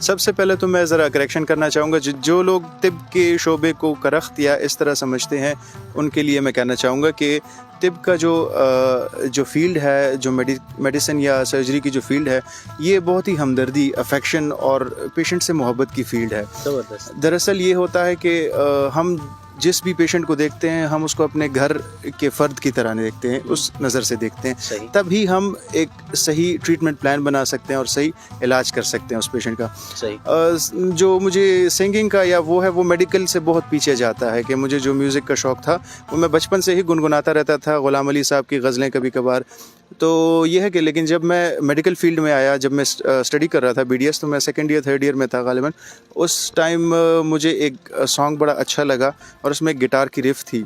سب سے پہلے تو میں ذرا کریکشن کرنا چاہوں گا جو لوگ طب کے شعبے کو کرخت یا اس طرح سمجھتے ہیں ان کے لیے میں کہنا چاہوں گا کہ طب کا جو فیلڈ ہے، جو میڈیسن یا سرجری کی جو فیلڈ ہے، یہ بہت ہی ہمدردی، افیکشن اور پیشنٹ سے محبت کی فیلڈ ہے. دراصل یہ ہوتا ہے کہ ہم جس بھی پیشنٹ کو دیکھتے ہیں ہم اس کو اپنے گھر کے فرد کی طرح دیکھتے ہیں، اس نظر سے دیکھتے ہیں، تب ہی ہم ایک صحیح ٹریٹمنٹ پلان بنا سکتے ہیں اور صحیح علاج کر سکتے ہیں اس پیشنٹ کا. جو مجھے سنگنگ کا یا وہ ہے وہ میڈیکل سے بہت پیچھے جاتا ہے کہ مجھے جو میوزک کا شوق تھا وہ میں بچپن سے ہی گنگناتا رہتا تھا، غلام علی صاحب کی غزلیں کبھی کبھار. تو یہ ہے کہ لیکن جب میں میڈیکل فیلڈ میں آیا، جب میں اسٹڈی کر رہا تھا BDS، تو میں سیکنڈ ایئر 3rd ایئر میں تھا غالباً. اس ٹائم مجھے ایک سانگ بڑا اچھا لگا اور اس میں ایک گٹار کی ریف تھی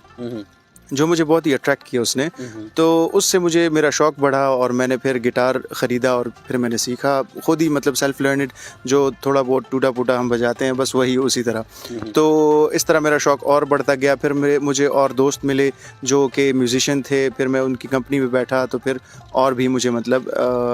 جو مجھے بہت ہی اٹریکٹ کیا اس نے. تو اس سے مجھے میرا شوق بڑھا اور میں نے پھر گٹار خریدا اور پھر میں نے سیکھا خود ہی، مطلب سیلف لرنڈ، جو تھوڑا بہت ٹوٹا پوٹا ہم بجاتے ہیں بس وہی اسی طرح. تو اس طرح میرا شوق اور بڑھتا گیا. پھر مجھے اور دوست ملے جو کہ میوزیشین تھے، پھر میں ان کی کمپنی میں بیٹھا تو پھر اور بھی مجھے مطلب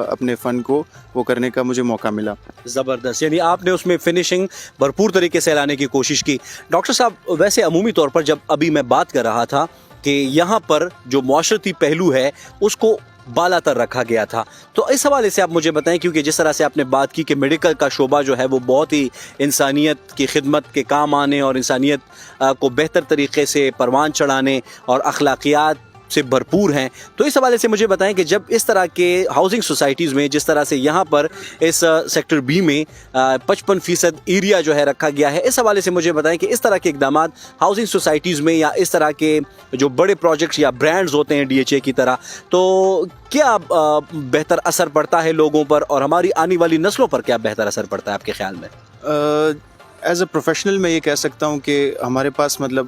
اپنے فن کو وہ کرنے کا مجھے موقع ملا. زبردست، یعنی آپ نے اس میں فنیشنگ بھرپور طریقے سے لانے کی کوشش کی. ڈاکٹر صاحب، ویسے عمومی طور پر جب ابھی میں بات کر رہا تھا کہ یہاں پر جو معاشرتی پہلو ہے اس کو بالا تر رکھا گیا تھا، تو اس حوالے سے آپ مجھے بتائیں، کیونکہ جس طرح سے آپ نے بات کی کہ میڈیکل کا شعبہ جو ہے وہ بہت ہی انسانیت کی خدمت کے کام آنے اور انسانیت کو بہتر طریقے سے پروان چڑھانے اور اخلاقیات سے بھرپور ہیں، تو اس حوالے سے مجھے بتائیں کہ جب اس طرح کے ہاؤسنگ سوسائٹیز میں، جس طرح سے یہاں پر اس سیکٹر B میں 55% ایریا جو ہے رکھا گیا ہے، اس حوالے سے مجھے بتائیں کہ اس طرح کے اقدامات ہاؤسنگ سوسائٹیز میں یا اس طرح کے جو بڑے پروجیکٹس یا برانڈز ہوتے ہیں DHA کی طرح، تو کیا بہتر اثر پڑتا ہے لوگوں پر اور ہماری آنے والی نسلوں پر کیا بہتر اثر پڑتا ہے آپ کے خیال میں؟ ایز اے پروفیشنل میں یہ کہہ سکتا ہوں کہ ہمارے پاس مطلب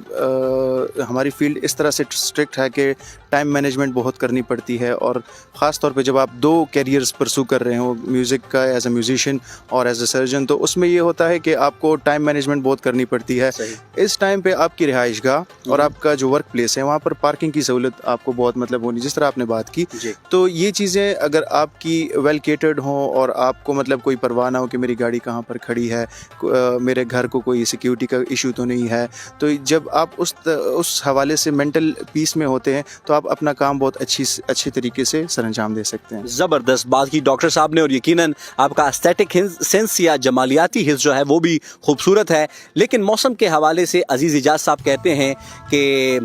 ہماری فیلڈ اس طرح سے اسٹرکٹ ہے کہ ٹائم مینجمنٹ بہت کرنی پڑتی ہے، اور خاص طور پہ جب آپ 2 کیریئرز پرسو کر رہے ہوں، میوزک کا ایز اے میوزیشین اور ایز اے سرجن، تو اس میں یہ ہوتا ہے کہ آپ کو ٹائم مینجمنٹ بہت کرنی پڑتی ہے. اس ٹائم پہ آپ کی رہائش گاہ اور آپ کا جو ورک پلیس ہے وہاں پر پارکنگ کی سہولت آپ کو بہت مطلب ہونی، جس طرح آپ نے بات کی. تو یہ چیزیں اگر آپ کی ویل کیٹرڈ ہوں اور آپ کو مطلب کوئی پرواہ نہ ہو کہ میری گاڑی کہاں پر کھڑی ہے، میرے گھر کو کوئی سیکیورٹی کا ایشو تو نہیں ہے، تو جب آپ اس حوالے سے مینٹل پیس میں ہوتے ہیں تو آپ اپنا کام بہت اچھی طریقے سے سر انجام دے سکتے ہیں. زبردست بات کی ڈاکٹر صاحب نے، اور یقیناً آپ کا اسٹیٹک سینس یا جمالیاتی حس جو ہے وہ بھی خوبصورت ہے. لیکن موسم کے حوالے سے عزیز اجاز صاحب کہتے ہیں کہ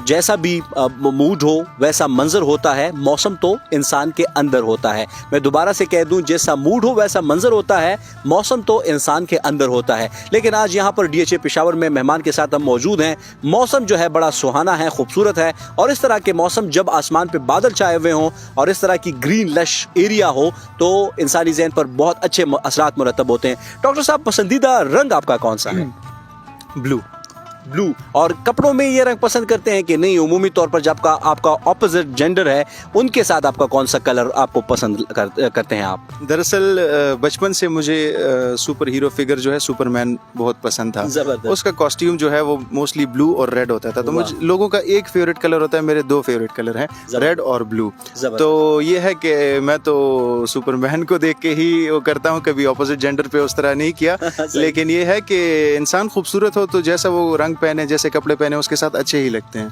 جیسا بھی موڈ ہو ویسا منظر ہوتا ہے، موسم تو انسان کے اندر ہوتا ہے. میں دوبارہ سے کہہ دوں، جیسا موڈ ہو ویسا منظر ہوتا ہے، موسم تو انسان کے اندر ہوتا ہے. لیکن آج یہاں پر DHA پشاور میں مہمان کے ساتھ ہم موجود ہیں. موسم جو ہے بڑا سہانا ہے، خوبصورت ہے، اور اس طرح کے موسم جب آسمان پہ بادل چھائے ہوئے ہوں اور اس طرح کی گرین لش ایریا ہو تو انسانی ذہن پر بہت اچھے اثرات مرتب ہوتے ہیں. ڈاکٹر صاحب، پسندیدہ رنگ آپ کا کون سا ہے؟ بلو. اور کپڑوں میں یہ رنگ پسند کرتے ہیں کہ نہیں؟ عمومی طور پر جب آپ کا اپوزٹ جینڈر ہے ان کے ساتھ آپ کا کون سا کلر آپ کو پسند کرتے ہیں آپ؟ دراصل بچپن سے مجھے سپر ہیرو فگر جو ہے سپر مین بہت پسند تھا. اس کا کاسٹیوم جو ہے وہ موسٹلی بلو اور ریڈ ہوتا تھا. تو مجھے لوگوں کا ایک فیوریٹ کلر ہوتا ہے، میرے 2 فیوریٹ کلر ہیں، ریڈ اور بلو. تو یہ ہے کہ میں تو سپر مین کو دیکھ کے ہی وہ کرتا ہوں، کبھی اپوزٹ جینڈر پہ اس طرح نہیں کیا. لیکن یہ ہے کہ انسان خوبصورت ہو تو جیسا وہ رنگ پہنے، جیسے کپڑے پہنے، اس کے ساتھ اچھے ہی لگتے ہیں.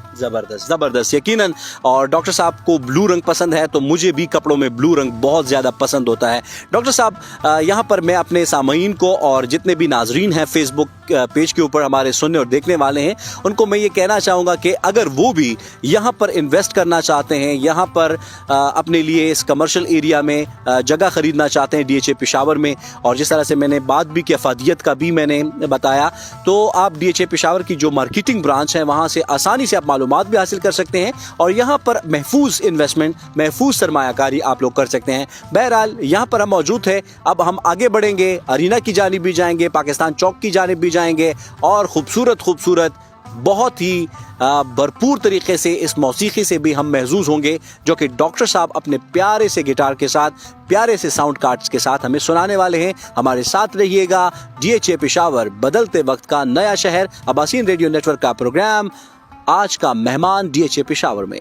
زبردست یقیناً. اور ڈاکٹر صاحب کو بلو رنگ پسند ہے تو مجھے بھی کپڑوں میں بلو رنگ بہت زیادہ پسند ہوتا ہے. ڈاکٹر صاحب، یہاں پر میں اپنے سامعین کو اور جتنے بھی ناظرین ہیں فیس بک پیج کے اوپر ہمارے سننے اور دیکھنے والے ہیں، ان کو میں یہ کہنا چاہوں گا کہ اگر وہ بھی یہاں پر انویسٹ کرنا چاہتے ہیں، یہاں پر اپنے لیے اس کمرشل ایریا میں جگہ خریدنا چاہتے ہیں DHA پشاور میں، اور جس طرح سے میں نے بات بھی کی افادیت کا بھی میں نے بتایا، تو آپ DHA پشاور کی جو مارکیٹنگ برانچ ہے وہاں سے آسانی سے آپ معلومات بھی حاصل کر سکتے ہیں اور یہاں پر محفوظ انویسٹمنٹ، محفوظ سرمایہ کاری آپ لوگ کر سکتے ہیں. بہرحال یہاں پر ہم موجود تھے، اب ہم آگے بڑھیں گے، ارینا کی جانب بھی جائیں گے، پاکستان چوک کی جانب بھی جائیں گے، اور خوبصورت بہت ہی بھرپور طریقے سے اس موسیقی سے بھی ہم محظوظ ہوں گے جو کہ ڈاکٹر صاحب اپنے پیارے سے گٹار کے ساتھ، پیارے سے ساؤنڈ کارڈز کے ساتھ ہمیں سنانے والے ہیں. ہمارے ساتھ رہیے گا. DHA پشاور، بدلتے وقت کا نیا شہر، عباسین ریڈیو نیٹ ورک کا پروگرام آج کا مہمان DHA پشاور میں.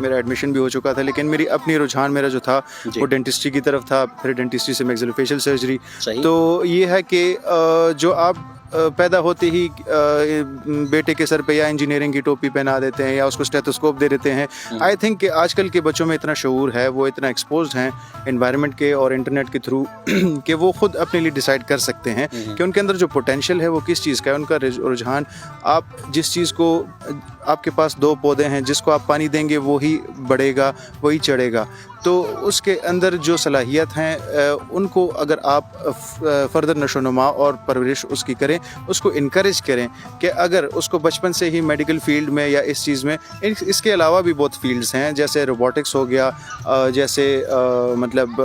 میرا ایڈمیشن بھی ہو چکا تھا, لیکن میری اپنی رجحان میرا جو تھا وہ ڈینٹسٹری کی طرف تھا, پھر ڈینٹسٹری سے میگزیلوفیشل سرجری. تو یہ ہے کہ جو آپ پیدا ہوتے ہی بیٹے کے سر پہ یا انجینئرنگ کی ٹوپی پہنا دیتے ہیں یا اس کو اسٹیتھوسکوپ دے دیتے ہیں. آئی تھنک کہ آج کل کے بچوں میں اتنا شعور ہے, وہ اتنا ایکسپوزڈ ہیں انوائرمنٹ کے اور انٹرنیٹ کے تھرو کہ وہ خود اپنے لیے ڈیسائیڈ کر سکتے ہیں کہ ان کے اندر جو پوٹینشیل ہے وہ کس چیز کا ہے. ان کا رجحان, آپ جس چیز کو, آپ کے پاس 2 پودے ہیں, جس کو آپ پانی دیں گے وہی بڑھے گا, وہی چڑھے گا. تو اس کے اندر جو صلاحیت ہیں ان کو اگر آپ فردر نشو و نما اور پرورش اس کی کریں, اس کو انکریج کریں کہ اگر اس کو بچپن سے ہی میڈیکل فیلڈ میں یا اس چیز میں, اس کے علاوہ بھی بہت فیلڈز ہیں جیسے روبوٹکس ہو گیا, جیسے مطلب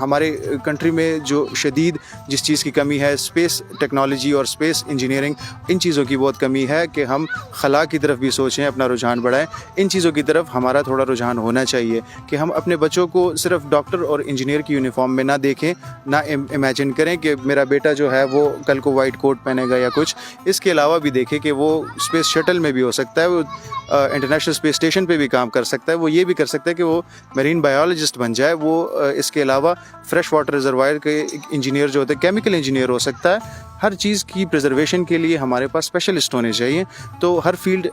ہمارے کنٹری میں جو شدید جس چیز کی کمی ہے اسپیس ٹیکنالوجی اور اسپیس انجینئرنگ, ان چیزوں کی بہت کمی ہے کہ ہم خلا کی طرف بھی سوچیں, اپنا رجحان بڑھائیں. ان چیزوں کی طرف ہمارا تھوڑا رجحان ہونا چاہیے کہ ہم اپنے بچوں کو صرف ڈاکٹر اور انجینئر کی یونیفارم میں نہ دیکھیں, نہ امیجن کریں کہ میرا بیٹا جو ہے وہ کل کو وائٹ کوٹ پہنے گا یا کچھ. اس کے علاوہ بھی دیکھیں کہ وہ اسپیس شٹل میں بھی ہو سکتا ہے, وہ انٹرنیشنل اسپیس اسٹیشن پہ بھی کام کر سکتا ہے, وہ یہ بھی کر سکتا ہے کہ وہ میرین بایولوجسٹ بن جائے, وہ اس کے علاوہ فریش واٹر ریزروائر کے انجینئر جو ہوتے ہیں, کیمیکل انجینئر ہو سکتا ہے. ہر چیز کی پریزرویشن کے لیے ہمارے پاس اسپیشلسٹ ہونے چاہیے. تو ہر فیلڈ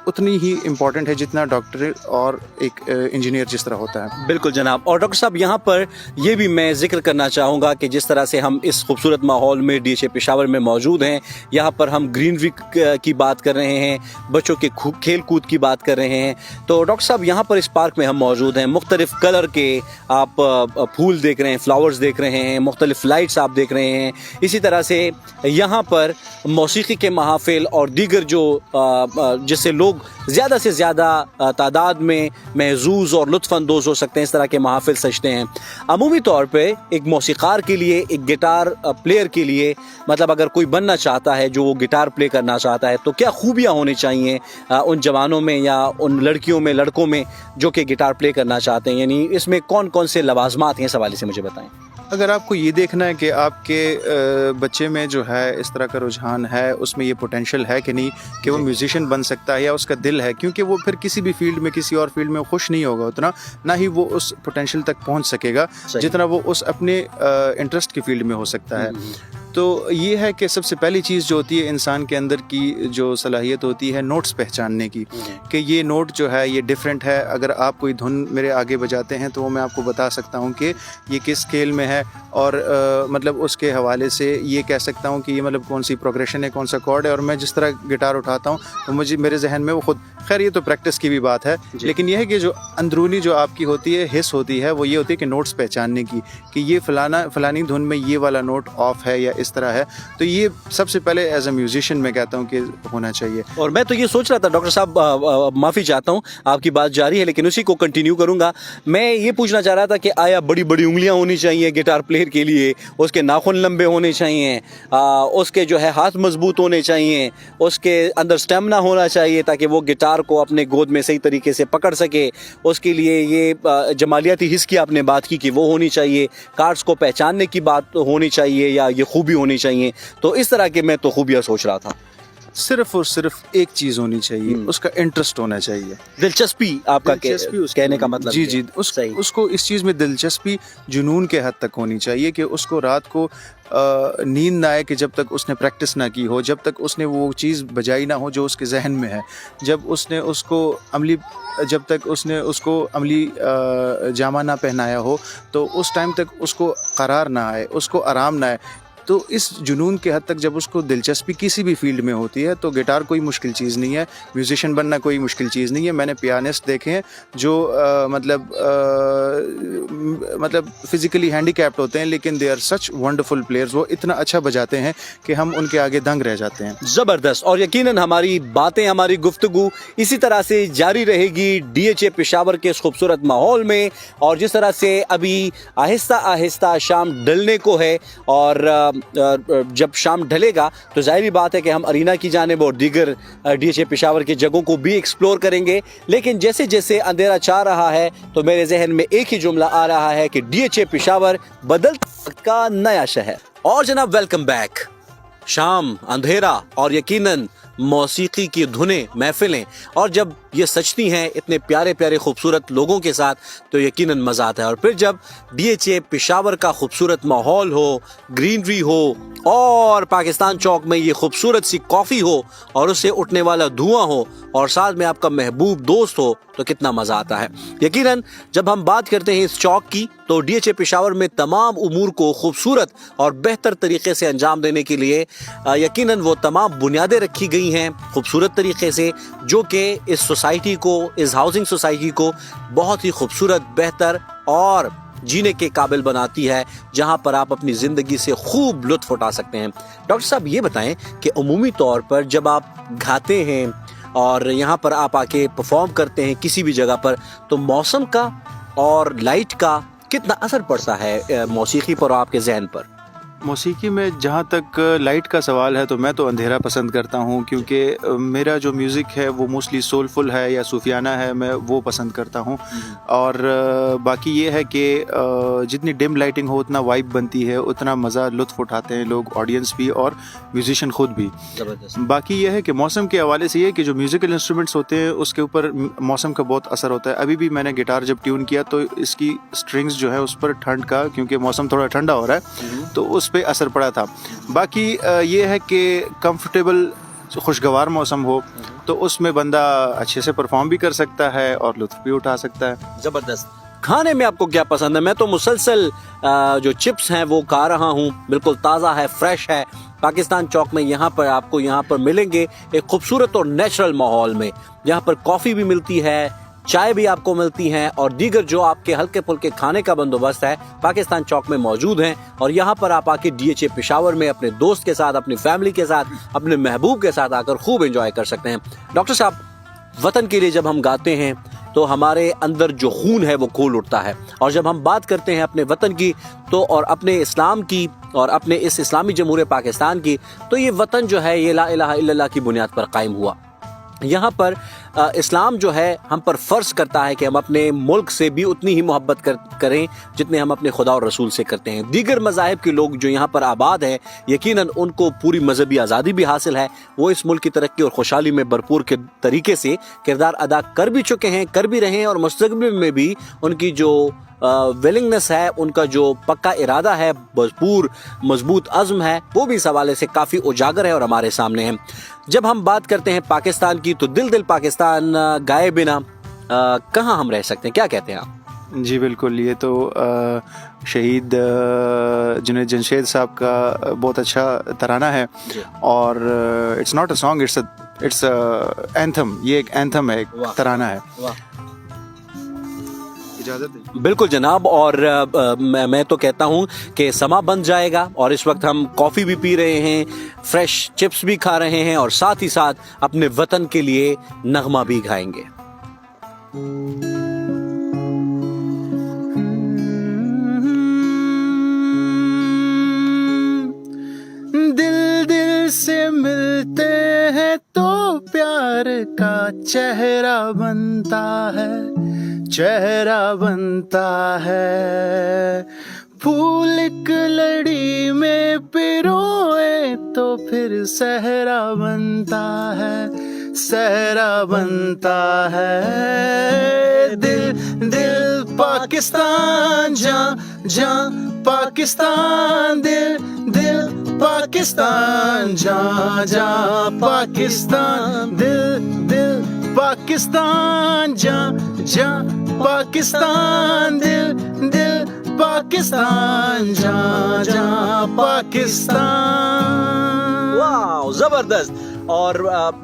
اتنی ہی امپورٹنٹ ہے جتنا ڈاکٹر اور ایک انجینئر جس طرح ہوتا ہے. بالکل جناب. اور ڈاکٹر صاحب یہاں پر یہ بھی میں ذکر کرنا چاہوں گا کہ جس طرح سے ہم اس خوبصورت ماحول میں DHA پشاور میں موجود ہیں, یہاں پر ہم گرینری کی بات کر رہے ہیں, بچوں کے کھیل کود کی بات کر رہے ہیں. تو ڈاکٹر صاحب یہاں پر اس پارک میں ہم موجود ہیں, مختلف کلر کے آپ پھول دیکھ رہے ہیں, فلاورز دیکھ رہے ہیں, مختلف لائٹس آپ دیکھ رہے ہیں. اسی طرح سے یہاں پر موسیقی کے محافل اور دیگر جو جس سے لوگ زیادہ سے زیادہ تعداد میں محظوظ اور لطف اندوز ہو سکتے ہیں, اس طرح کے محافل سجتے ہیں. عمومی طور پہ ایک موسیقار کے لیے, ایک گٹار پلیئر کے لیے, مطلب اگر کوئی بننا چاہتا ہے جو وہ گٹار پلے کرنا چاہتا ہے, تو کیا خوبیاں ہونی چاہیے ان جوانوں میں یا ان لڑکیوں میں, لڑکوں میں جو کہ گٹار پلے کرنا چاہتے ہیں, یعنی اس میں کون کون سے لوازمات ہیں, اس حوالے سے مجھے بتائیں. اگر آپ کو یہ دیکھنا ہے کہ آپ کے بچے میں جو ہے اس طرح کا رجحان ہے, اس میں یہ پوٹینشیل ہے کہ نہیں کہ وہ میوزیشین بن سکتا ہے یا اس کا دل ہے, کیونکہ وہ پھر کسی بھی فیلڈ میں, کسی اور فیلڈ میں خوش نہیں ہوگا اتنا, نہ ہی وہ اس پوٹینشیل تک پہنچ سکے گا جتنا وہ اس اپنے انٹرسٹ کی فیلڈ میں ہو سکتا ہے. تو یہ ہے کہ سب سے پہلی چیز جو ہوتی ہے انسان کے اندر کی جو صلاحیت ہوتی ہے نوٹس پہچاننے کی, کہ یہ نوٹ جو ہے یہ ڈیفرنٹ ہے. اگر آپ کوئی دھن میرے آگے بجاتے ہیں تو وہ میں آپ کو بتا سکتا ہوں کہ یہ کس اسکیل میں ہے, اور مطلب اس کے حوالے سے یہ کہہ سکتا ہوں کہ یہ مطلب کون سی پروگریشن ہے, کون سا کارڈ ہے. اور میں جس طرح گٹار اٹھاتا ہوں تو مجھے میرے ذہن میں وہ خود, خیر یہ تو پریکٹس کی بھی بات ہے, لیکن یہ ہے کہ جو اندرونی جو آپ کی ہوتی ہے, حس ہوتی ہے, وہ یہ ہوتی ہے کہ نوٹس پہچاننے کی, کہ یہ فلانی دھن میں یہ والا نوٹ آف ہے یا اس طرح ہے. تو یہ سب سے پہلے ایز اے میوزیشین میں کہتا ہوں کہ ہونا چاہیے. اور میں تو یہ سوچ رہا تھا ڈاکٹر صاحب, معافی چاہتا ہوں, آپ کی بات جاری ہے لیکن اسی کو کنٹینیو کروں گا. میں یہ پوچھنا چاہ رہا تھا کہ آیا بڑی بڑی انگلیاں ہونی چاہیے گٹار پلیئر کے لیے, اس کے ناخن لمبے ہونے چاہیے, اس کے جو ہے ہاتھ مضبوط ہونے چاہیے, اس کے اندر اسٹیمنا ہونا چاہیے تاکہ وہ گٹار کو اپنے گود میں صحیح طریقے سے پکڑ سکے, اس کے لیے یہ جمالیاتی حس کی آپ نے بات کی کہ وہ ہونی چاہیے, کارڈز کو پہچاننے کی بات ہونی چاہیے, یا یہ خوبی ہونی چاہیے. تو اس طرح کے میں تو خوبیاں سوچ رہا تھا. صرف اور صرف ایک چیز ہونی چاہیے, اس کا انٹرسٹ ہونا چاہیے, دلچسپی. آپ کا کہنے کا مطلب جی اس کو اس چیز میں دلچسپی جنون کے حد تک ہونی چاہیے کہ اس کو رات کو نیند نہ آئے کہ جب تک اس نے پریکٹس نہ کی ہو, جب تک اس نے وہ چیز بجائی نہ ہو جو اس کے ذہن میں ہے, جب تک اس نے اس کو عملی جامہ نہ پہنایا ہو, تو اس ٹائم تک اس کو قرار نہ آئے, اس کو آرام نہ آئے. تو اس جنون کے حد تک جب اس کو دلچسپی کسی بھی فیلڈ میں ہوتی ہے تو گٹار کوئی مشکل چیز نہیں ہے, میوزیشین بننا کوئی مشکل چیز نہیں ہے. میں نے پیانسٹ دیکھے ہیں جو مطلب فزیکلی ہینڈی کیپڈ ہوتے ہیں لیکن they are such wonderful players, وہ اتنا اچھا بجاتے ہیں کہ ہم ان کے آگے دنگ رہ جاتے ہیں. زبردست. اور یقیناً ہماری باتیں, ہماری گفتگو اسی طرح سے جاری رہے گی DHA پشاور کے اس خوبصورت ماحول میں. اور جس طرح سے ابھی آہستہ آہستہ شام ڈھلنے کو ہے, اور جب شام ڈھلے گا تو ظاہری بات ہے کہ ہم ارینا کی جانب اور دیگر DHA پشاور کے جگہوں کو بھی ایکسپلور کریں گے. لیکن جیسے جیسے اندھیرا چھا رہا ہے تو میرے ذہن میں ایک ہی جملہ آ رہا ہے کہ DHA پشاور بدلتے وقت کا نیا شہر. اور جناب ویلکم بیک. شام, اندھیرا اور یقیناً موسیقی کی دھنیں, محفلیں, اور جب یہ سجتی ہیں اتنے پیارے پیارے خوبصورت لوگوں کے ساتھ تو یقیناً مزہ آتا ہے. اور پھر جب DHA پشاور کا خوبصورت ماحول ہو, گرینری ہو اور پاکستان چوک میں یہ خوبصورت سی کافی ہو اور اس سے اٹھنے والا دھواں ہو اور ساتھ میں آپ کا محبوب دوست ہو تو کتنا مزہ آتا ہے. یقیناً جب ہم بات کرتے ہیں اس چوک کی تو DHA پشاور میں تمام امور کو خوبصورت اور بہتر طریقے سے انجام دینے کے لیے یقیناً وہ تمام بنیادیں رکھی گئی ہیں خوبصورت طریقے سے, جو کہ اس سوسائٹی کو, اس ہاؤسنگ سوسائٹی کو بہت ہی خوبصورت, بہتر اور جینے کے قابل بناتی ہے, جہاں پر آپ اپنی زندگی سے خوب لطف اٹھا سکتے ہیں. ڈاکٹر صاحب یہ بتائیں کہ عمومی طور پر جب آپ گاتے ہیں اور یہاں پر آپ آ کے پرفارم کرتے ہیں کسی بھی جگہ پر, تو موسم کا اور لائٹ کا کتنا اثر پڑتا ہے موسیقی پر اور آپ کے ذہن پر؟ موسیقی میں جہاں تک لائٹ کا سوال ہے تو میں تو اندھیرا پسند کرتا ہوں, کیونکہ میرا جو میوزک ہے وہ موسٹلی سولفل ہے یا صوفیانہ ہے, میں وہ پسند کرتا ہوں. اور باقی یہ ہے کہ جتنی ڈم لائٹنگ ہو اتنا وائب بنتی ہے, اتنا مزہ لطف اٹھاتے ہیں لوگ, آڈینس بھی اور میوزیشین خود بھی. باقی یہ ہے کہ موسم کے حوالے سے یہ کہ جو میوزیکل انسٹرومنٹس ہوتے ہیں اس کے اوپر موسم کا بہت اثر ہوتا ہے. ابھی بھی میں نے گٹار جب ٹیون کیا تو اس کی اسٹرنگز جو ہے اس پر ٹھنڈ کا, کیونکہ موسم تھوڑا ٹھنڈا ہو رہا ہے تو اس پہ اثر پڑا تھا. باقی یہ ہے کہ کمفرٹیبل خوشگوار موسم ہو تو اس میں بندہ اچھے سے پرفارم بھی کر سکتا ہے اور لطف بھی اٹھا سکتا ہے. زبردست. کھانے میں آپ کو کیا پسند ہے؟ میں تو مسلسل جو چپس ہیں وہ کھا رہا ہوں, بالکل تازہ ہے, فریش ہے. پاکستان چوک میں یہاں پر آپ کو یہاں پر ملیں گے ایک خوبصورت اور نیچرل ماحول میں. یہاں پر کافی بھی ملتی ہے, چائے بھی آپ کو ملتی ہیں اور دیگر جو آپ کے ہلکے پھلکے کھانے کا بندوبست ہے پاکستان چوک میں موجود ہیں. اور یہاں پر آپ آ کے DHA پشاور میں اپنے دوست کے ساتھ, اپنی فیملی کے ساتھ, اپنے محبوب کے ساتھ آ کر خوب انجوائے کر سکتے ہیں. ڈاکٹر صاحب, وطن کے لیے جب ہم گاتے ہیں تو ہمارے اندر جو خون ہے وہ کھول اٹھتا ہے, اور جب ہم بات کرتے ہیں اپنے وطن کی تو اور اپنے اسلام کی اور اپنے اس اسلامی جمہوریہ پاکستان کی, تو یہ وطن جو ہے یہ لا الہ الا اللہ کی بنیاد پر قائم ہوا. یہاں پر اسلام جو ہے ہم پر فرض کرتا ہے کہ ہم اپنے ملک سے بھی اتنی ہی محبت کریں جتنے ہم اپنے خدا اور رسول سے کرتے ہیں. دیگر مذاہب کے لوگ جو یہاں پر آباد ہیں یقیناً ان کو پوری مذہبی آزادی بھی حاصل ہے, وہ اس ملک کی ترقی اور خوشحالی میں بھرپور کے طریقے سے کردار ادا کر بھی چکے ہیں, کر بھی رہے ہیں, اور مستقبل میں بھی ان کی جو ویلنگنس ہے, ان کا جو پکا ارادہ ہے, بھرپور مضبوط عزم ہے, وہ بھی اس حوالے سے کافی اجاگر ہے اور ہمارے سامنے ہے. جب ہم بات کرتے ہیں پاکستان کی تو دل پاکستان گائے بنا کہاں ہم رہ سکتے ہیں, کیا کہتے ہیں آپ؟ جی بالکل, یہ تو شہید جنید جمشید صاحب کا بہت اچھا ترانہ ہے, اور it's not a song, it's anthem, یہ ایک اینتھم ہے, ایک ترانہ ہے. بالکل جناب, اور میں تو کہتا ہوں کہ سما بن جائے گا, اور اس وقت ہم کافی بھی پی رہے ہیں, فریش چپس بھی کھا رہے ہیں, اور ساتھ ہی ساتھ اپنے وطن کے لیے نغمہ بھی گائیں گے. دل دل سے ملتے ہیں تو پیار کا چہرہ بنتا ہے, چہرہ بنتا ہے. پھول ایک لڑی میں پروئے تو پھر صحرا بنتا ہے, صحرا بنتا ہے. دل دل پاکستان, جاں جاں پاکستان, دل دل پاکستان, جاں جاں پاکستان, دل دل پاکستان, جاں جاں پاکستان, دل دل پاکستان, جاں جاں پاکستان. واو, زبردست. اور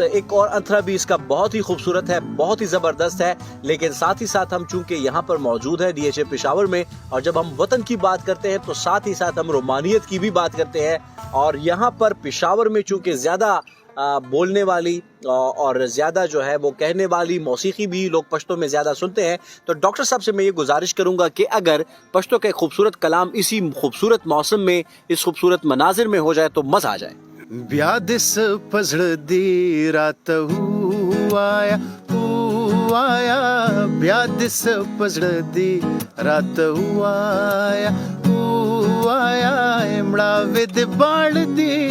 ایک اور انتھرا بھی اس کا بہت ہی خوبصورت ہے, بہت ہی زبردست ہے. لیکن ساتھ ہی ساتھ ہم چونکہ یہاں پر موجود ہیں DHA پشاور میں, اور جب ہم وطن کی بات کرتے ہیں تو ساتھ ہی ساتھ ہم رومانیت کی بھی بات کرتے ہیں. اور یہاں پر پشاور میں چونکہ زیادہ بولنے والی اور زیادہ جو ہے وہ کہنے والی موسیقی بھی لوگ پشتو میں زیادہ سنتے ہیں, تو ڈاکٹر صاحب سے میں یہ گزارش کروں گا کہ اگر پشتو کا ایک خوبصورت کلام اسی خوبصورت موسم میں, اس خوبصورت مناظر میں ہو جائے تو مزہ آ جائے. بیا دس پزڑ دی رات آیا آیا, بیا دس پزڑ دی رات آیا آیا, امڑا ود باڑ دی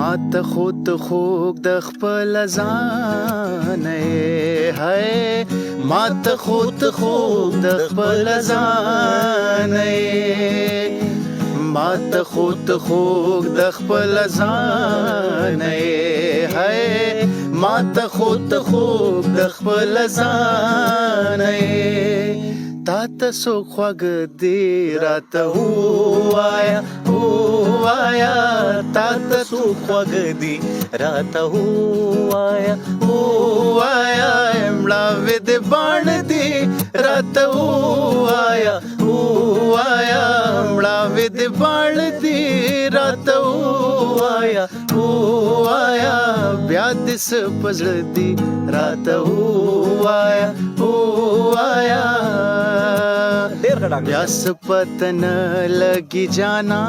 ما ته خود خوږ د خپل ځان ہے ما ته خود خوږ د خپل ځان ما ته خود خوږ د خپل ځان ہے ما ته خود خوږ د خپل ځان تا ته سو خوږ دی راته وایا تا ته سو خوږ دی راته وایا مړاوې دې باڼ دی راته وایا مړاوې دې باڼ دی راته وایا بیا دې څه په زړه دی راته وایا ډیر ښه ډاکټر بیا څه پته نه لګي جانا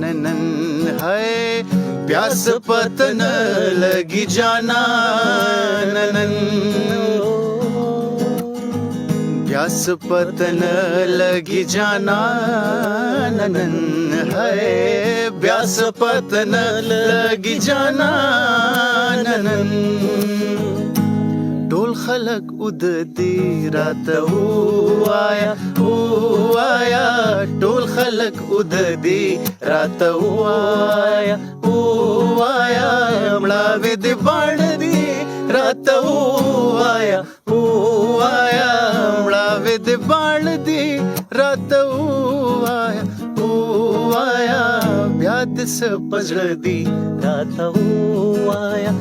نن ہے بیا څه پته نه لګي جانا نن بیا څه پته نه لګي جانا نن ہے بیا څه پته نه لګي جانا نن ټول خلق ود دی راته وایا ټول خلق ود دی راته وایا مړاوې دې باڼ دی راته وایا مړاوې دې باڼ دی راته وایا بیا دې څه په زړه دی راته وایا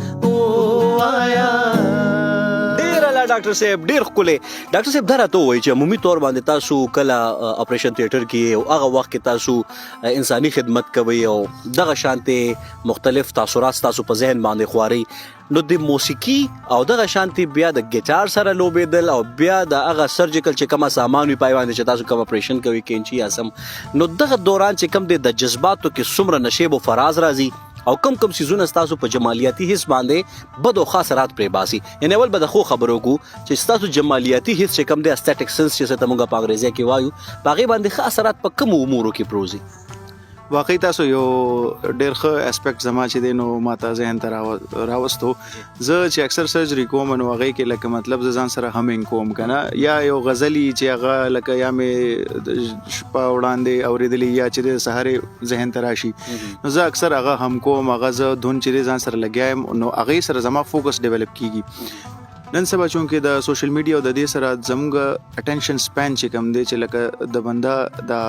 ډاکټر صاحب ډیر ښکلی ډاکټر صاحب دا راته ووایي چې عمومي طور باندې تاسو کله اپریشن تھیټر کې او هغه وخت کې تاسو انساني خدمت کوئ او دغه شانتې مختلف تاثرات تاسو په ذهن باندې خوارئ نو د موسیقي او دغه شانتې بیا د ګیټار سره لوبېدل او بیا د هغه سرجیکل چې کومه سامان وي پای باندې چې تاسو کوم اپریشن کوئ کینچي یا سم نو دغه دوران چې کوم دی د جذباتو کې څومره نشیب و فراز راځي او کم سیزونه ستاسو په جمالیاتي حس باندې بد او ښه اثرات پرې باسي یعنې اول به د ښو خبرو کو چې ستاسو جمالیاتي حس چې کوم دی اسټیټک سنس چې څه ته موږ په انګریزي کې وایو په هغې باندې ښه اثرات په کومو امورو کې پروزي واقعي تاسو یو ډېر ښه اسپیکټ زما چې دی نو ما ته ذهن ته راوستو زه چې اکثر سرجري کوم نو هغې کې لکه مطلب زه ځان سره همینګ کوم که نه یا یو غزلي چې هغه لکه یا مې شپه وړاندې اورېدلي یا چې د سهارې ذهن ته راشي نو زه اکثر هغه هم کوم هغه زه دھن چې دی ځان سره لګیا یم نو هغې سره زما فوکس ډیولپ کېږي نن سبا چونکې د سوشل میډیا او د دې سره زموږ اټینشن سپین چې کم دی چې لکه د بنده دا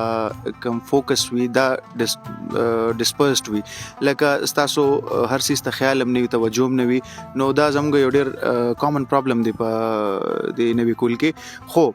کم فوکس وي دا ډسپرسډ وي لکه ستاسو هر څیز ته خیال هم نه وي توجه هم نه وي نو دا زموږ یو ډېر کامن پرابلم دی په دې نوي کول کې خو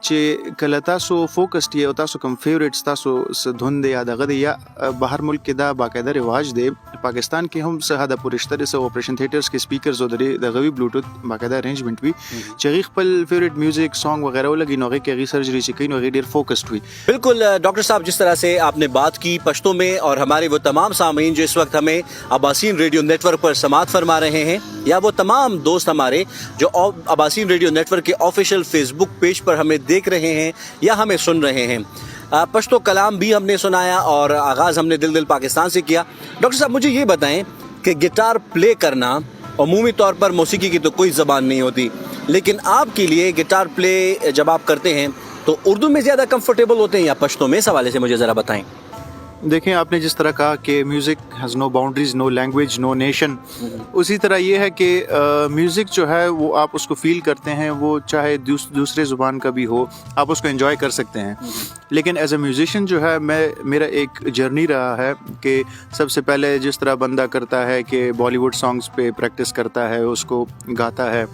چې کله تاسو فوکسډ یې او تاسو کوم فیوریټس تاسو څه دھن دی یا دغه دی یا بهر ملک کې دا باقاعده رواج دی پاکستان کې هم څه حده پورې شته څه اپریشن تھیټرز کې سپیکرز او دغه وي بلوټوث باقاعده ارینجمنټ وي چې هغې خپل فیوریټ میوزک سانګ وغیرہ ولګي نو هغې کې هغې سرجري چې کوي نو هغې ډېر فوکسډ وي بالکل ڈاکٹر صاحب جس طرح سے آپ نے بات کی پشتوں میں اور ہمارے وہ تمام سامعین جو اس وقت ہمیں عباسین ریڈیو نیٹ ورک پر سماعت فرما رہے ہیں یا وہ تمام دوست ہمارے جو عباسین ریڈیو نیٹ ورک کے آفیشیل فیس بک پیج پر ہمیں دیکھ رہے ہیں یا ہمیں سن رہے ہیں پشتو کلام بھی ہم نے سنایا اور آغاز ہم نے دل پاکستان سے کیا ڈاکٹر صاحب مجھے یہ بتائیں کہ گٹار پلے کرنا عمومی طور پر موسیقی کی تو کوئی زبان نہیں ہوتی لیکن آپ کے لیے گٹار پلے جب آپ کرتے ہیں تو اردو میں زیادہ کمفرٹیبل ہوتے ہیں یا پشتو میں اس حوالے سے مجھے ذرا بتائیں دیکھیں آپ نے جس طرح کہا کہ music has no boundaries no language no nation اسی طرح یہ ہے کہ میوزک جو ہے وہ آپ اس کو فیل کرتے ہیں وہ چاہے دوسرے زبان کا بھی ہو آپ اس کو انجوائے کر سکتے ہیں لیکن ایز اے میوزیشین جو ہے میرا ایک جرنی رہا ہے کہ سب سے پہلے جس طرح بندہ کرتا ہے کہ بالی ووڈ سانگس پہ پریکٹس کرتا ہے اس کو گاتا ہے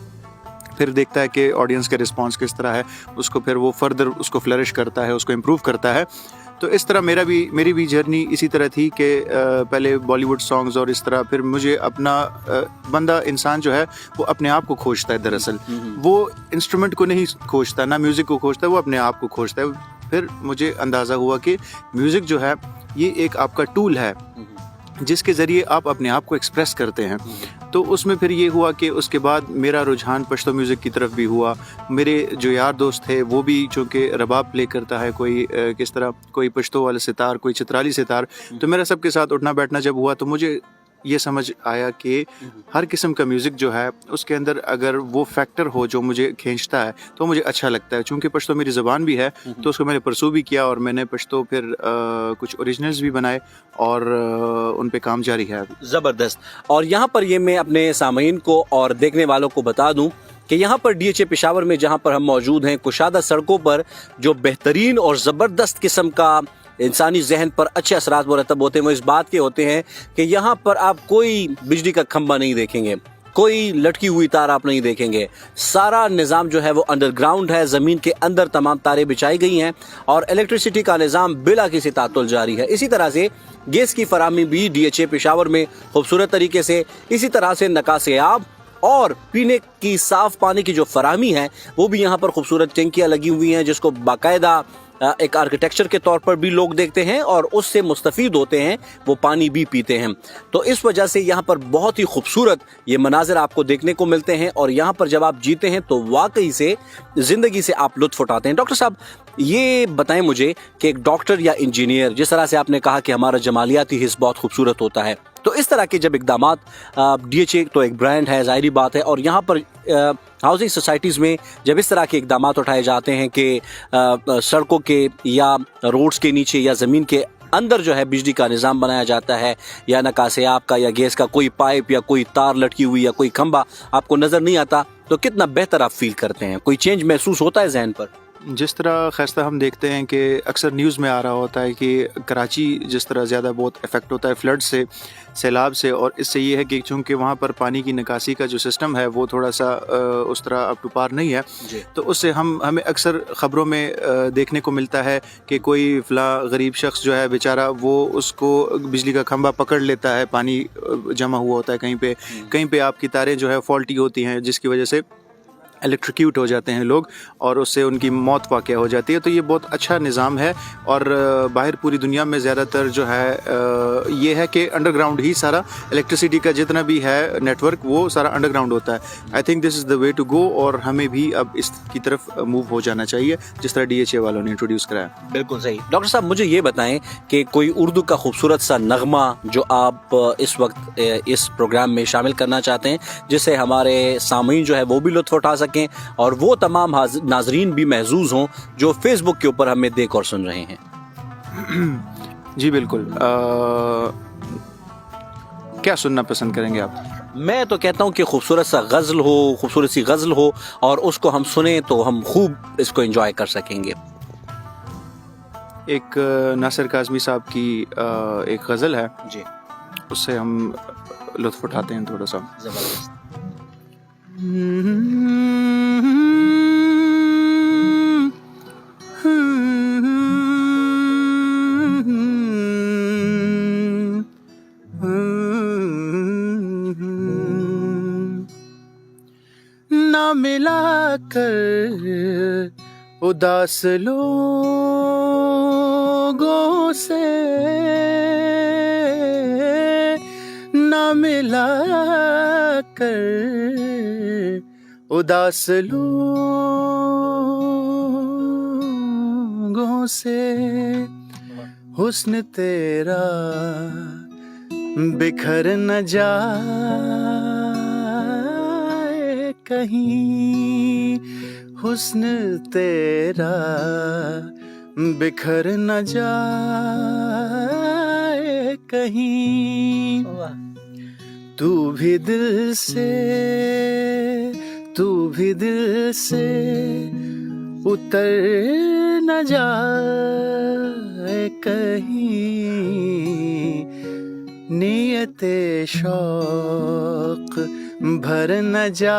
پھر دیکھتا ہے کہ آڈینس کا رسپانس کس طرح ہے اس کو پھر وہ فردر اس کو فلرش کرتا ہے اس کو امپروو کرتا ہے تو اس طرح میری بھی جرنی اسی طرح تھی کہ پہلے بالی ووڈ سانگز اور اس طرح پھر مجھے اپنا بندہ انسان جو ہے وہ اپنے آپ کو کھوجتا ہے دراصل. وہ انسٹرومنٹ کو نہیں کھوجتا, نہ میوزک کو کھوجتا ہے, وہ اپنے آپ کو کھوجتا ہے. پھر مجھے اندازہ ہوا کہ میوزک جو ہے یہ ایک آپ کا ٹول ہے جس کے ذریعے آپ اپنے آپ کو ایکسپریس کرتے ہیں. تو اس میں پھر یہ ہوا کہ اس کے بعد میرا رجحان پشتو میوزک کی طرف بھی ہوا. میرے جو یار دوست تھے وہ بھی چونکہ رباب پلے کرتا ہے, کوئی کس طرح, کوئی پشتو والا ستار, کوئی چترالی ستار, تو میرا سب کے ساتھ اٹھنا بیٹھنا جب ہوا تو مجھے یہ سمجھ آیا کہ ہر قسم کا میوزک جو ہے اس کے اندر اگر وہ فیکٹر ہو جو مجھے کھینچتا ہے تو مجھے اچھا لگتا ہے. چونکہ پشتو میری زبان بھی ہے تو اس کو میں نے پرسو بھی کیا, اور میں نے پشتو پھر کچھ اوریجنلز بھی بنائے اور ان پہ کام جاری ہے. زبردست. اور یہاں پر یہ میں اپنے سامعین کو اور دیکھنے والوں کو بتا دوں کہ یہاں پر ڈی ایچ اے پشاور میں جہاں پر ہم موجود ہیں, کشادہ سڑکوں پر جو بہترین اور زبردست قسم کا انسانی ذہن پر اچھے اثرات مرتب ہوتے ہیں وہ اس بات کے ہوتے ہیں کہ یہاں پر آپ کوئی بجلی کا کھمبا نہیں دیکھیں گے, کوئی لٹکی ہوئی تار آپ نہیں دیکھیں گے. سارا نظام جو ہے وہ انڈر گراؤنڈ ہے, زمین کے اندر تمام تاریں بچھائی گئی ہیں اور الیکٹریسٹی کا نظام بلا کسی تعطل جاری ہے. اسی طرح سے گیس کی فراہمی بھی ڈی ایچ اے پشاور میں خوبصورت طریقے سے, اسی طرح سے نکاس آب اور پینے کی صاف پانی کی جو فراہمی ہے وہ بھی یہاں پر خوبصورت ٹینکیاں لگی ہوئی ہیں جس کو باقاعدہ ایک آرکیٹیکچر کے طور پر بھی لوگ دیکھتے ہیں اور اس سے مستفید ہوتے ہیں, وہ پانی بھی پیتے ہیں. تو اس وجہ سے یہاں پر بہت ہی خوبصورت یہ مناظر آپ کو دیکھنے کو ملتے ہیں اور یہاں پر جب آپ جیتے ہیں تو واقعی سے زندگی سے آپ لطف اٹھاتے ہیں. ڈاکٹر صاحب یہ بتائیں مجھے کہ ایک ڈاکٹر یا انجینئر, جس طرح سے آپ نے کہا کہ ہمارا جمالیاتی حصہ بہت خوبصورت ہوتا ہے, تو اس طرح کے جب اقدامات, ڈی ایچ اے تو ایک برانڈ ہے ظاہری بات ہے, اور یہاں پر ہاؤسنگ سوسائٹیز میں جب اس طرح کے اقدامات اٹھائے جاتے ہیں کہ سڑکوں کے یا روڈز کے نیچے یا زمین کے اندر جو ہے بجلی کا نظام بنایا جاتا ہے, یا نکاس آب کا یا گیس کا کوئی پائپ یا کوئی تار لٹکی ہوئی یا کوئی کھمبا آپ کو نظر نہیں آتا, تو کتنا بہتر آپ فیل کرتے ہیں؟ کوئی چینج محسوس ہوتا ہے ذہن پر؟ جس طرح خیستہ ہم دیکھتے ہیں کہ اکثر نیوز میں آ رہا ہوتا ہے کہ کراچی جس طرح زیادہ بہت افیکٹ ہوتا ہے فلڈ سے, سیلاب سے, اور اس سے یہ ہے کہ چونکہ وہاں پر پانی کی نکاسی کا جو سسٹم ہے وہ تھوڑا سا اس طرح اپ ٹو پار نہیں ہے, تو اس سے ہمیں اکثر خبروں میں دیکھنے کو ملتا ہے کہ کوئی فلاں غریب شخص جو ہے بیچارہ وہ اس کو بجلی کا کھمبا پکڑ لیتا ہے, پانی جمع ہوا ہوتا ہے کہیں پہ آپ کی تاریں جو ہے فالٹی ہوتی ہیں جس کی وجہ سے الیکٹریکیوٹ ہو جاتے ہیں لوگ اور اس سے ان کی موت واقع ہو جاتی ہے. تو یہ بہت اچھا نظام ہے, اور باہر پوری دنیا میں زیادہ تر جو ہے یہ ہے کہ انڈر گراؤنڈ ہی سارا الیکٹریسٹی کا جتنا بھی ہے نیٹ ورک وہ سارا انڈر گراؤنڈ ہوتا ہے. I think this is the way to go, اور ہمیں بھی اب اس کی طرف موو ہو جانا چاہیے جس طرح ڈی ایچ اے والوں نے انٹروڈیوس کرایا. بالکل صحیح. ڈاکٹر صاحب مجھے یہ بتائیں کہ کوئی اردو کا خوبصورت سا نغمہ جو آپ اس وقت اس پروگرام میں شامل کرنا چاہتے ہیں جس سے ہمارے سامعین جو ہے وہ بھی لطف اٹھا سکیں اور وہ تمام ناظرین بھی محظوظ ہوں جو فیس بک کے اوپر ہمیں دیکھ اور سن رہے ہیں؟ جی بالکل. کیا سننا پسند کریں گے آپ؟ میں تو کہتا ہوں کہ خوبصورت سا غزل ہو, خوبصورت سی غزل ہو, اور اس کو ہم سنیں تو ہم خوب اس کو انجوائے کر سکیں گے. ایک ناصر کاظمی صاحب کی ایک غزل ہے, جی اس سے ہم لطف اٹھاتے ہیں تھوڑا سا. زبردست. نہ ملا کر اداس لوگوں سے, نہ ملا کر اداس لوگوں سے, حسن تیرا بکھر نہ جائے کہیں, حسن تیرا بکھر نہ جائے کہیں, تو بھی دل سے اتر نہ جائے کہیں, نیت شوق بھر نہ جائے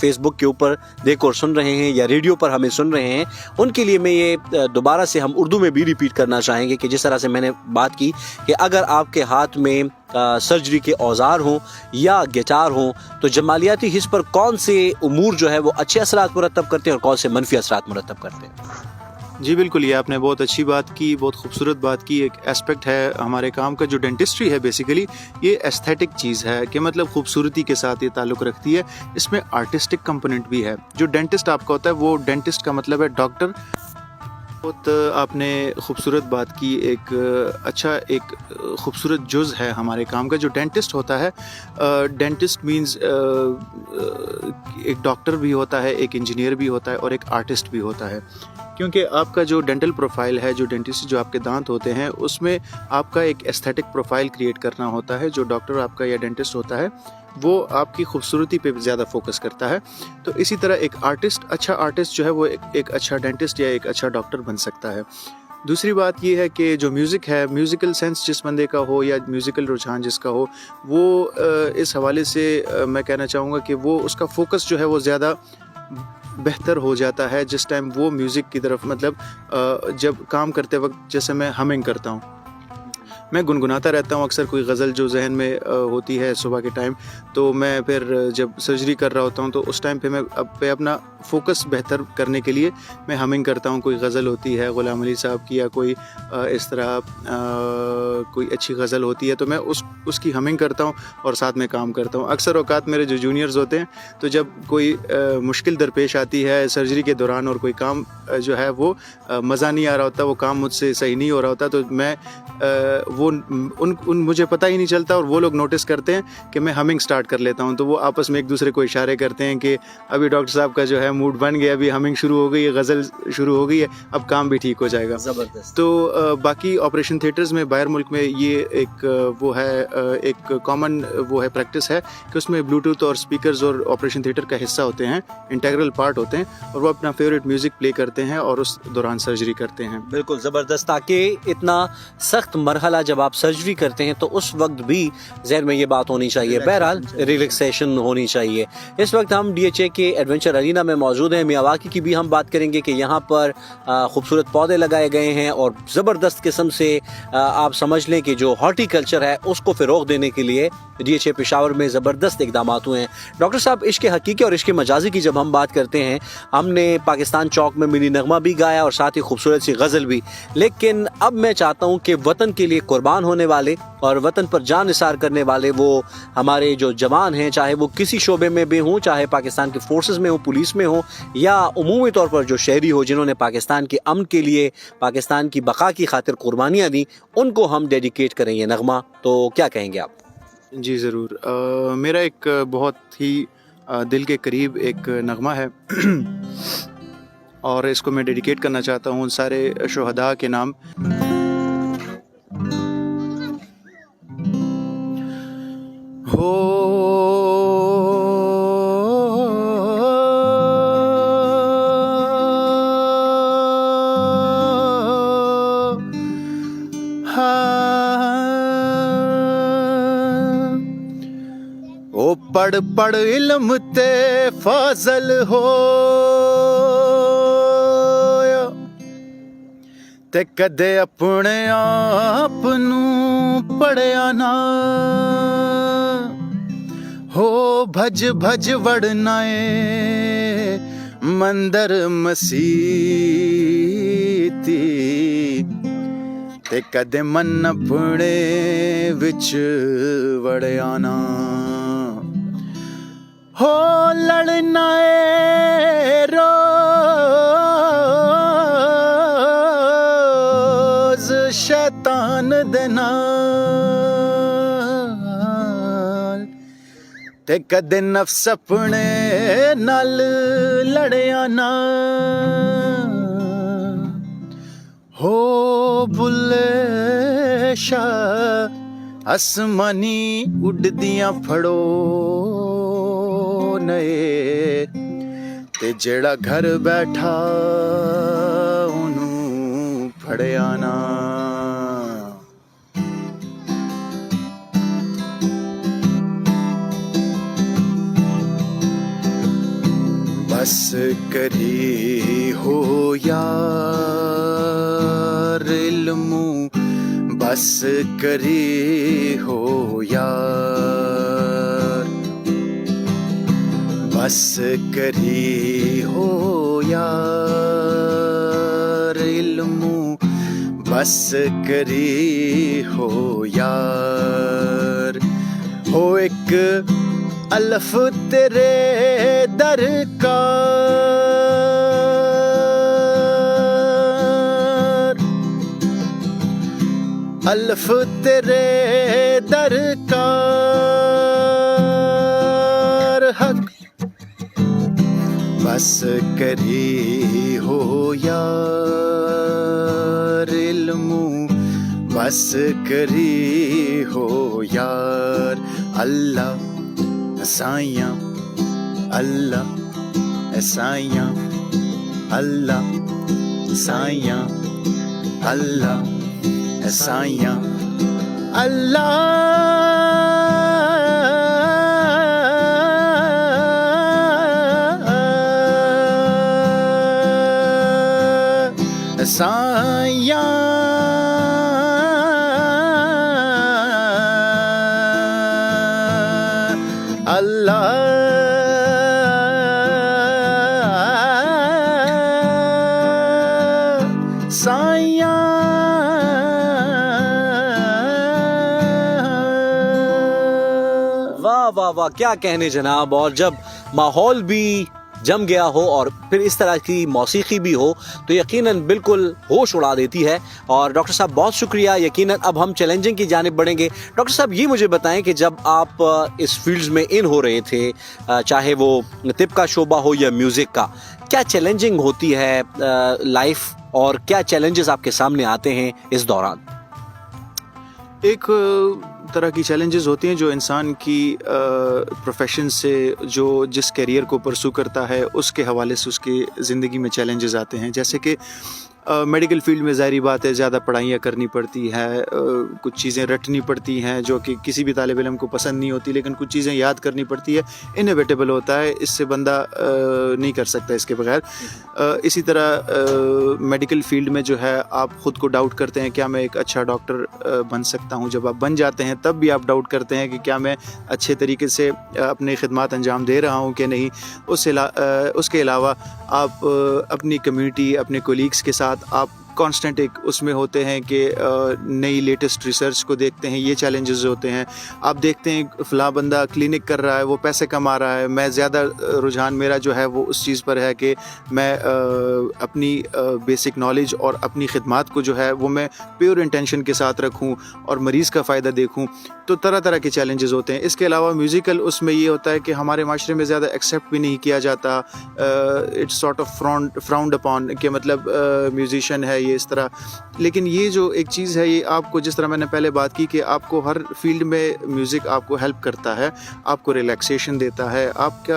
فیس بک کے اوپر دیکھ اور سن رہے ہیں یا ریڈیو پر ہمیں سن رہے ہیں، ان کے لیے میں یہ دوبارہ سے ہم اردو میں بھی ریپیٹ کرنا چاہیں گے کہ جس طرح سے میں نے بات کی کہ اگر آپ کے ہاتھ میں سرجری کے اوزار ہوں یا گٹار ہوں تو جمالیاتی حص پر کون سے امور جو ہے وہ اچھے اثرات مرتب کرتے ہیں اور کون سے منفی اثرات مرتب کرتے ہیں؟ جی بالکل، یہ آپ نے بہت اچھی بات کی، بہت خوبصورت بات کی. ایک اسپیکٹ ہے ہمارے کام کا جو ڈینٹسٹری ہے، بیسیکلی یہ ایستھیٹک چیز ہے کہ مطلب خوبصورتی کے ساتھ یہ تعلق رکھتی ہے. اس میں آرٹسٹک کمپوننٹ بھی ہے. جو ڈینٹسٹ آپ کا ہوتا ہے وہ ڈینٹسٹ کا مطلب ہے ڈاکٹر. بہت آپ نے خوبصورت بات کی. ایک خوبصورت جز ہے ہمارے کام کا جو ڈینٹسٹ ہوتا ہے. ڈینٹسٹ مینز ایک ڈاکٹر بھی ہوتا ہے، ایک انجینئر بھی ہوتا ہے اور ایک آرٹسٹ بھی ہوتا ہے. کیونکہ آپ کا جو ڈینٹل پروفائل ہے، جو ڈینٹسٹ جو آپ کے دانت ہوتے ہیں، اس میں آپ کا ایک ایستھیٹک پروفائل کریٹ کرنا ہوتا ہے. جو ڈاکٹر آپ کا یا ڈینٹسٹ ہوتا ہے وہ آپ کی خوبصورتی پہ زیادہ فوکس کرتا ہے. تو اسی طرح ایک اچھا آرٹسٹ جو ہے وہ ایک اچھا ڈینٹسٹ یا ایک اچھا ڈاکٹر بن سکتا ہے. دوسری بات یہ ہے کہ جو میوزک ہے، میوزیکل سینس جس بندے کا ہو یا میوزیکل رجحان جس کا ہو، وہ اس حوالے سے میں کہنا چاہوں گا کہ وہ اس کا فوکس جو ہے وہ زیادہ بہتر ہو جاتا ہے جس ٹائم وہ میوزک کی طرف، مطلب جب کام کرتے وقت جیسے میں ہمنگ کرتا ہوں، میں گنگناتا رہتا ہوں اکثر کوئی غزل جو ذہن میں ہوتی ہے صبح کے ٹائم. تو میں پھر جب سرجری کر رہا ہوتا ہوں تو اس ٹائم پہ میں اپنا فوکس بہتر کرنے کے لیے میں ہمنگ کرتا ہوں. کوئی غزل ہوتی ہے غلام علی صاحب کی یا کوئی اس طرح کوئی اچھی غزل ہوتی ہے تو میں اس کی ہمنگ کرتا ہوں اور ساتھ میں کام کرتا ہوں. اکثر اوقات میرے جو جونیئرز ہوتے ہیں تو جب کوئی مشکل درپیش آتی ہے سرجری کے دوران اور کوئی کام جو ہے وہ مزہ نہیں آ رہا ہوتا، وہ کام مجھ سے صحیح نہیں ہو رہا ہوتا، تو میں مجھے پتہ ہی نہیں چلتا اور وہ لوگ نوٹس کرتے ہیں کہ میں ہمنگ سٹارٹ کر لیتا ہوں. تو وہ آپس میں ایک دوسرے کو اشارے کرتے ہیں کہ ابھی ڈاکٹر صاحب کا جو ہے موڈ بن گیا، ابھی ہمنگ شروع ہو گئی ہے، غزل شروع ہو گئی ہے، اب کام بھی ٹھیک ہو جائے گا. زبردست. تو باقی آپریشن تھیٹرز میں باہر ملک میں یہ ایک کامن وہ ہے پریکٹس ہے کہ اس میں بلوٹوتھ اور اسپیکرز اور آپریشن تھیٹر کا حصہ ہوتے ہیں، انٹیگرل پارٹ ہوتے ہیں، اور وہ اپنا فیوریٹ میوزک پلے کرتے ہیں اور اس دوران سرجری کرتے ہیں. بالکل زبردست. تاکہ اتنا سخت مرحلہ جب آپ سرجری کرتے ہیں تو اس وقت بھی ذہن میں یہ بات ہونی چاہیے، بہرحال ریلیکسیشن ہونی چاہیے. اس وقت ہم ڈی ایچ اے کے ایڈونچر ارینا میں موجود ہیں. میاواکی کی بھی ہم بات کریں گے کہ یہاں پر خوبصورت پودے لگائے گئے ہیں اور زبردست قسم سے آپ سمجھ لیں کہ جو ہارٹی کلچر ہے اس کو فروغ دینے کے لیے ڈی ایچ اے پشاور میں زبردست اقدامات ہوئے ہیں. ڈاکٹر صاحب، عشق حقیقی اور عشق مجازی کی جب ہم بات کرتے ہیں، ہم نے پاکستان چوک میں منی نغمہ بھی گایا اور ساتھ ہی خوبصورت سی غزل بھی، لیکن اب میں چاہتا ہوں کہ وطن کے لیے قربان ہونے والے اور وطن پر جان نثار کرنے والے وہ ہمارے جو جوان ہیں، چاہے وہ کسی شعبے میں بھی ہوں، چاہے پاکستان کے فورسز میں ہوں، پولیس میں ہوں، یا عمومی طور پر جو شہری ہو جنہوں نے پاکستان کے امن کے لیے، پاکستان کی بقا کی خاطر قربانیاں دیں، ان کو ہم ڈیڈیکیٹ کریں یہ نغمہ. تو کیا کہیں گے آپ؟ جی ضرور. میرا ایک بہت ہی دل کے قریب ایک نغمہ ہے اور اس کو میں ڈیڈیکیٹ کرنا چاہتا ہوں ان سارے شہداء کے نام. پڑھ پڑھ علم تے فاضل ہو تے کدے اپنے آپ نوں پڑھیا نہ ہو. بھج بھج وڑنا اے مندر مسیتی تے کدے من اپنے وچ وڑیا نہ ہو. لڑنا اے روز شیطان دے نال تے کدے نفس اپنے نال لڑیا نہ ہو. بلے شاہ آسمانی اڈدیاں پھڑو نئے تے جیڑا گھر بیٹھا انہوں پھڑیا نہ. بس کری ہو یار علم بس کری ہو یار بس کری ہو یار علم بس کری ہو یار ہو ایک الف تیرے درکار الف تیرے درکار حق بس کری ہو یار علم بس کری ہو یار اللہ سائیاں اللہ سائیاں اللہ سائیاں اللہ سائیاں اللہ سائیاں اللہ سائیاں واہ واہ واہ، کیا کہنے جناب. اور جب ماحول بھی جم گیا ہو اور پھر اس طرح کی موسیقی بھی ہو تو یقیناً بالکل ہوش اڑا دیتی ہے. اور ڈاکٹر صاحب بہت شکریہ. یقیناً اب ہم چیلنجنگ کی جانب بڑھیں گے. ڈاکٹر صاحب یہ مجھے بتائیں کہ جب آپ اس فیلڈز میں ان ہو رہے تھے، چاہے وہ طب کا شعبہ ہو یا میوزک کا، کیا چیلنجنگ ہوتی ہے لائف اور کیا چیلنجز آپ کے سامنے آتے ہیں اس دوران؟ ایک طرح کی چیلنجز ہوتی ہیں جو انسان کی پروفیشن سے جو جس کیریئر کو پرسو کرتا ہے اس کے حوالے سے اس کی زندگی میں چیلنجز آتے ہیں. جیسے کہ میڈیکل فیلڈ میں ظاہری بات ہے زیادہ پڑھائیاں کرنی پڑتی ہے، کچھ چیزیں رٹنی پڑتی ہیں جو کہ کسی بھی طالب علم کو پسند نہیں ہوتی، لیکن کچھ چیزیں یاد کرنی پڑتی ہے. انیویٹیبل ہوتا ہے، اس سے بندہ نہیں کر سکتا اس کے بغیر. اسی طرح میڈیکل فیلڈ میں جو ہے آپ خود کو ڈاؤٹ کرتے ہیں کیا میں ایک اچھا ڈاکٹر بن سکتا ہوں. جب آپ بن جاتے ہیں تب بھی آپ ڈاؤٹ کرتے ہیں کہ کیا میں اچھے طریقے سے اپنی خدمات انجام دے رہا ہوں کہ نہیں. اس کے علاوہ آپ اپنی کمیونٹی، اپنے کولیگس کے ساتھ آپ کانسٹنٹ ایک اس میں ہوتے ہیں کہ نئی لیٹسٹ ریسرچ کو دیکھتے ہیں. یہ چیلنجز ہوتے ہیں. آپ دیکھتے ہیں فلاں بندہ کلینک کر رہا ہے، وہ پیسے کما رہا ہے، میں زیادہ رجحان میرا جو ہے وہ اس چیز پر ہے کہ میں اپنی بیسک نالج اور اپنی خدمات کو جو ہے وہ میں پیور انٹینشن کے ساتھ رکھوں اور مریض کا فائدہ دیکھوں. تو طرح طرح کے چیلنجز ہوتے ہیں. اس کے علاوہ میوزیکل اس میں یہ ہوتا ہے کہ ہمارے معاشرے میں زیادہ ایکسیپٹ بھی نہیں کیا جاتا. اٹس سارٹ آف فراؤنڈ اپون کہ مطلب میوزیشین ہے یہ اس طرح. لیکن یہ جو ایک چیز ہے یہ آپ کو، جس طرح میں نے پہلے بات کی کہ آپ کو ہر فیلڈ میں میوزک آپ کو ہیلپ کرتا ہے، آپ کو ریلیکسیشن دیتا ہے، آپ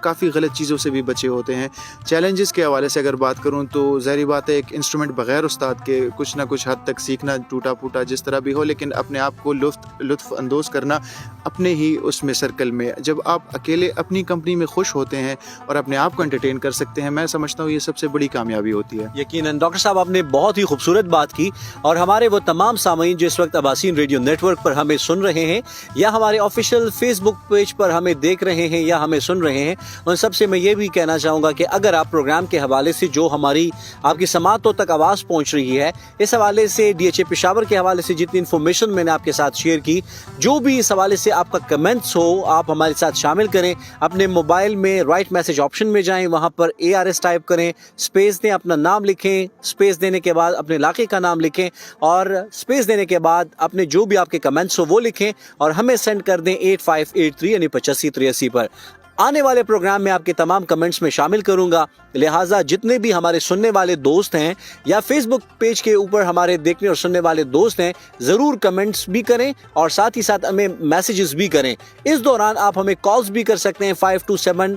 کافی غلط چیزوں سے بھی بچے ہوتے ہیں. چیلنجز کے حوالے سے اگر بات کروں تو ظاہری بات ہے ایک انسٹرومنٹ بغیر استاد کے کچھ نہ کچھ حد تک سیکھنا ٹوٹا پھوٹا جس طرح بھی ہو، لیکن اپنے آپ کو لطف اندوز کرنا اپنے ہی اس میں سرکل میں. جب آپ اکیلے اپنی کمپنی میں خوش ہوتے ہیں اور اپنے آپ کو انٹرٹین کر سکتے ہیں، میں سمجھتا ہوں یہ سب سے بڑی کامیابی ہوتی ہے. یقیناً ڈاکٹر صاحب آپ نے بہت ہی خوبصورت بات کی. اور ہمارے وہ تمام سامعین جو اس وقت اباسین ریڈیو نیٹ ورک پر ہمیں سن رہے ہیں یا ہمارے آفیشیل فیس بک پیج پر ہمیں دیکھ رہے ہیں یا ہمیں سن رہے ہیں، ان سب سے میں یہ بھی کہنا چاہوں گا کہ اگر آپ پروگرام کے حوالے سے جو ہماری آپ کی سماعتوں تک آواز پہنچ رہی ہے، اس حوالے سے DHA پشاور کے حوالے سے جتنی انفارمیشن میں نے آپ کے ساتھ شیئر کی، جو بھی اس حوالے سے آپ کا کمنٹس ہو آپ ہمارے ساتھ شامل کریں. اپنے موبائل میں رائٹ میسج آپشن میں جائیں، وہاں پر ARS ٹائپ کریں، اسپیس دیں، اپنا نام لکھیں، اسپیس دینے کے بعد اپنے علاقے کا نام لکھیں اور اسپیس دینے کے بعد اپنے جو بھی آپ کے کمنٹس ہو وہ لکھیں اور ہمیں سینڈ کر دیں 8583 یعنی 8583 پر. آنے والے پروگرام میں آپ کے تمام کمنٹس میں شامل کروں گا. لہٰذا جتنے بھی ہمارے سننے والے دوست ہیں یا فیس بک پیج کے اوپر ہمارے دیکھنے اور سننے والے دوست ہیں، ضرور کمنٹس بھی کریں اور ساتھ ہی ساتھ ہمیں میسیجز بھی کریں. اس دوران آپ ہمیں کالز بھی کر سکتے ہیں 527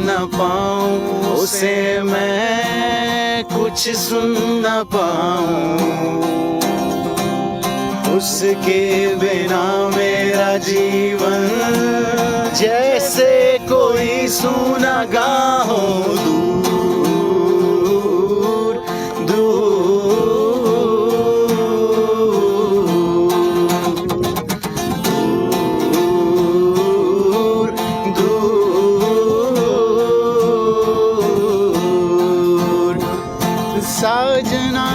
نہ پاؤں اسے میں کچھ سن نہ پاؤں اس کے بنا میرا جیون جیسے کوئی سونا گاہ ہو دور دور دور ساجنا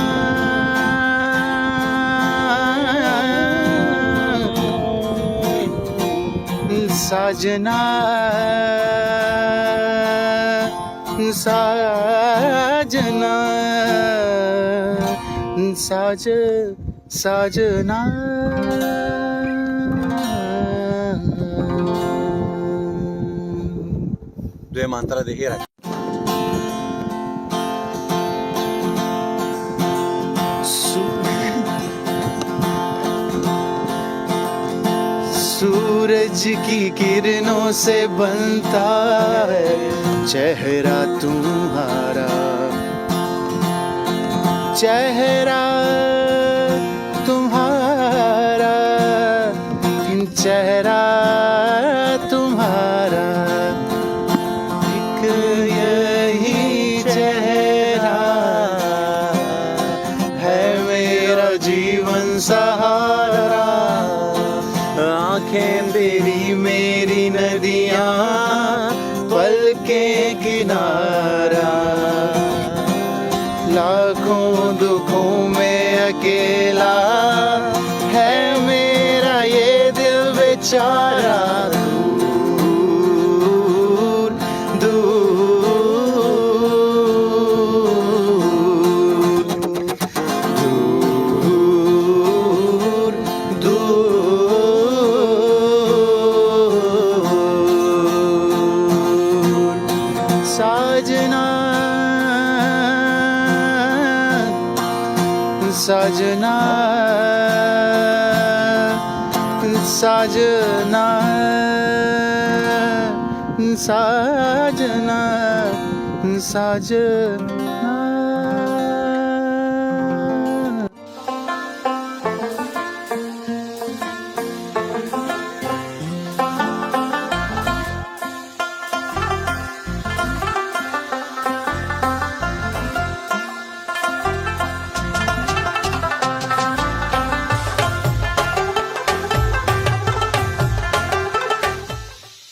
ساجنا ساجنا ساجنا دوی مانترا دیکھیے رکھ سورج کی کرنوں سے بنتا ہے چہرہ تمہارا چہرہ تمہارا چہرہ تمہارا ایک یہی چہرہ ہے میرا جیون سہارا آنکھیں تیری میری ندیاں پل کے کنارا لاکھوں دکھوں میں اکیلا ہے میرا یہ دل بیچارہ دور دور دور ساجنا ساجنا ساجنا ساجنا ساجنا